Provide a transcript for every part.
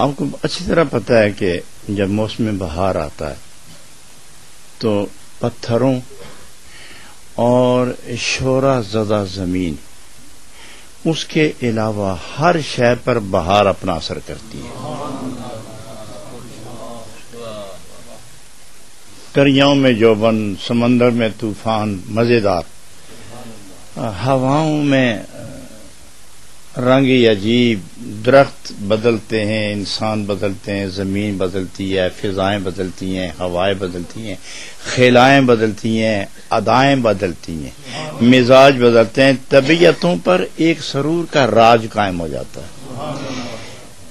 آپ کو اچھی طرح پتہ ہے کہ جب موسم بہار آتا ہے تو پتھروں اور شورا زدہ زمین اس کے علاوہ ہر شے پر بہار اپنا اثر کرتی ہے. دریاؤں میں جوبن، سمندر میں طوفان مزیدار، ہواؤں میں رنگ عجیب، درخت بدلتے ہیں، انسان بدلتے ہیں، زمین بدلتی ہے، فضائیں بدلتی ہیں، ہوائیں بدلتی ہیں، خیلائیں بدلتی ہیں، ادائیں بدلتی ہیں، مزاج بدلتے ہیں، طبیعتوں پر ایک سرور کا راج قائم ہو جاتا ہے.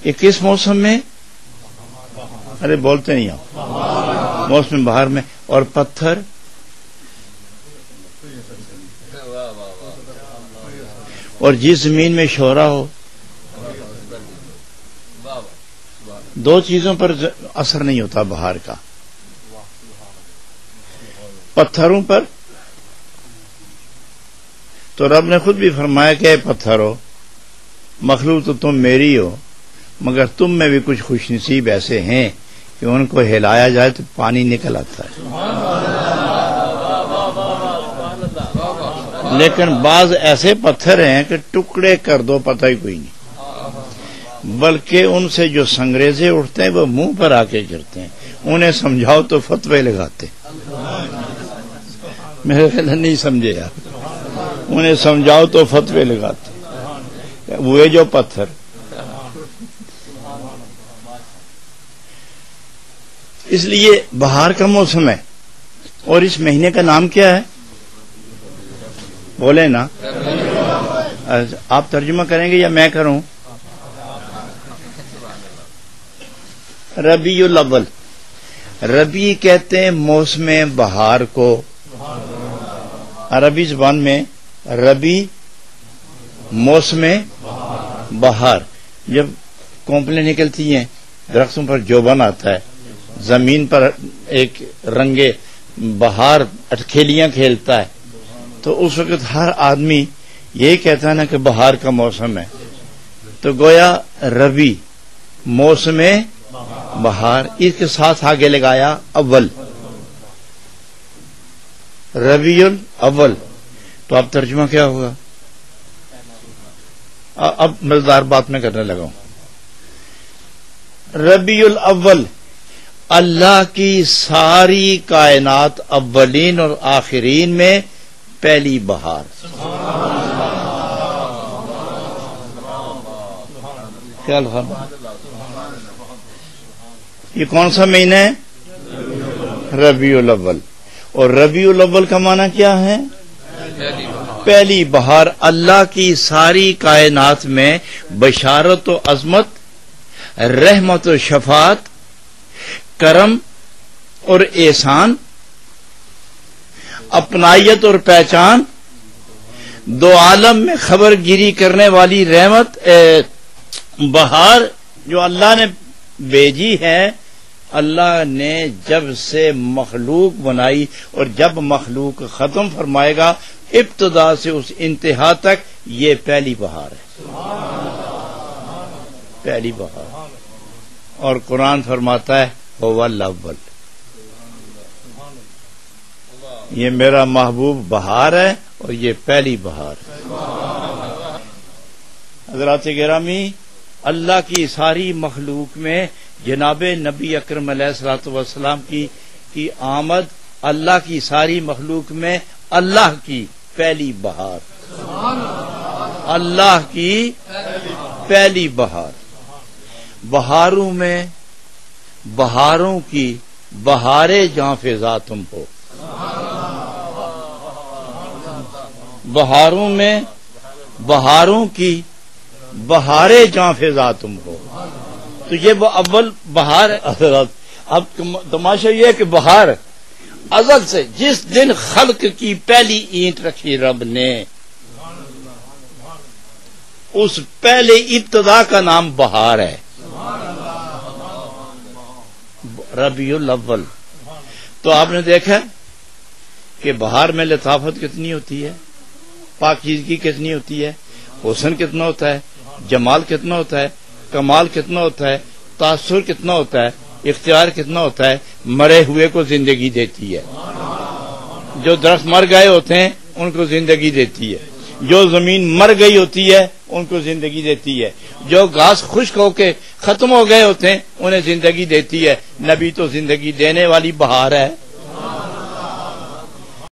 یہ کس موسم میں؟ ارے بولتے نہیں آپ. موسم بہار میں. اور پتھر اور جس زمین میں شورا ہو، دو چیزوں پر اثر نہیں ہوتا بہار کا. پتھروں پر تو رب نے خود بھی فرمایا کہ اے پتھرو، مخلوق تو تم میری ہو، مگر تم میں بھی کچھ خوش نصیب ایسے ہیں کہ ان کو ہلایا جائے تو پانی نکل آتا ہے. لیکن بعض ایسے پتھر ہیں کہ ٹکڑے کر دو پتہ ہی کوئی نہیں، بلکہ ان سے جو سنگریزے اٹھتے ہیں وہ منہ پر آ کے گرتے ہیں. انہیں سمجھاؤ تو فتوے لگاتے. میرے خیال نہیں سمجھے آپ. انہیں سمجھاؤ تو فتوے لگاتے وہ جو پتھر. اس لیے بہار کا موسم ہے. اور اس مہینے کا نام کیا ہے؟ بولے نا. آپ ترجمہ کریں گے یا میں کروں؟ ربیع الاول. ربیع کہتے ہیں موسم بہار کو. عربی زبان میں ربیع موسم بہار. جب کونپلیں نکلتی ہیں، درختوں پر جوبن آتا ہے، زمین پر ایک رنگے بہار اٹکھیلیاں کھیلتا ہے، تو اس وقت ہر آدمی یہی کہتا ہے نا کہ بہار کا موسم ہے. تو گویا ربیع موسم بہار، اس کے ساتھ آگے لگایا اول، ربیع الاول. تو اب ترجمہ کیا ہوگا؟ اب مزیدار بات میں کرنے لگا ہوں. ربیع الاول، اللہ کی ساری کائنات اولین اور آخرین میں پہلی بہار. خیال فرما. یہ کون سا مہینہ ہے؟ ربیع الاول. اور ربیع الاول کا معنی کیا ہے؟ پہلی بہار. اللہ کی ساری کائنات میں بشارت و عظمت، رحمت و شفاعت، کرم اور احسان، اپنائیت اور پہچان، دو عالم میں خبر گیری کرنے والی رحمت بہار جو اللہ نے بھیجی ہے. اللہ نے جب سے مخلوق بنائی اور جب مخلوق ختم فرمائے گا، ابتدا سے اس انتہا تک یہ پہلی بہار ہے. پہلی بہار. اور قرآن فرماتا ہے هو الاول، یہ میرا محبوب بہار ہے اور یہ پہلی بہار ہے. حضرات گرامی، اللہ کی ساری مخلوق میں جناب نبی اکرم علیہ الصلوۃ والسلام کی آمد، اللہ کی ساری مخلوق میں اللہ کی پہلی بہار. اللہ کی پہلی بہار. بہاروں میں بہاروں کی بہارے جاں فضا تم ہو. بہاروں میں بہاروں کی بہارے جاں فضا تم ہو. تو یہ وہ اول بہار ہے. اب تماشا یہ ہے کہ بہار ازل سے جس دن خلق کی پہلی اینٹ رکھی رب نے، اس پہلے ابتدا کا نام بہار ہے، ربیع الاول. تو آپ نے دیکھا کہ بہار میں لطافت کتنی ہوتی ہے، پاکیزگی کتنی ہوتی ہے، حسن کتنا ہوتا ہے، جمال کتنا ہوتا ہے، کمال کتنا ہوتا ہے. تاثر کتنا ہوتا ہے، اختیار کتنا ہوتا ہے، مرے ہوئے کو زندگی دیتی ہے. جو درخت مر گئے ہوتے ہیں ان کو زندگی دیتی ہے، جو زمین مر گئی ہوتی ہے ان کو زندگی دیتی ہے، جو گھاس خشک ہو کے ختم ہو گئے ہوتے ہیں انہیں زندگی دیتی ہے. نبی تو زندگی دینے والی بہار ہے.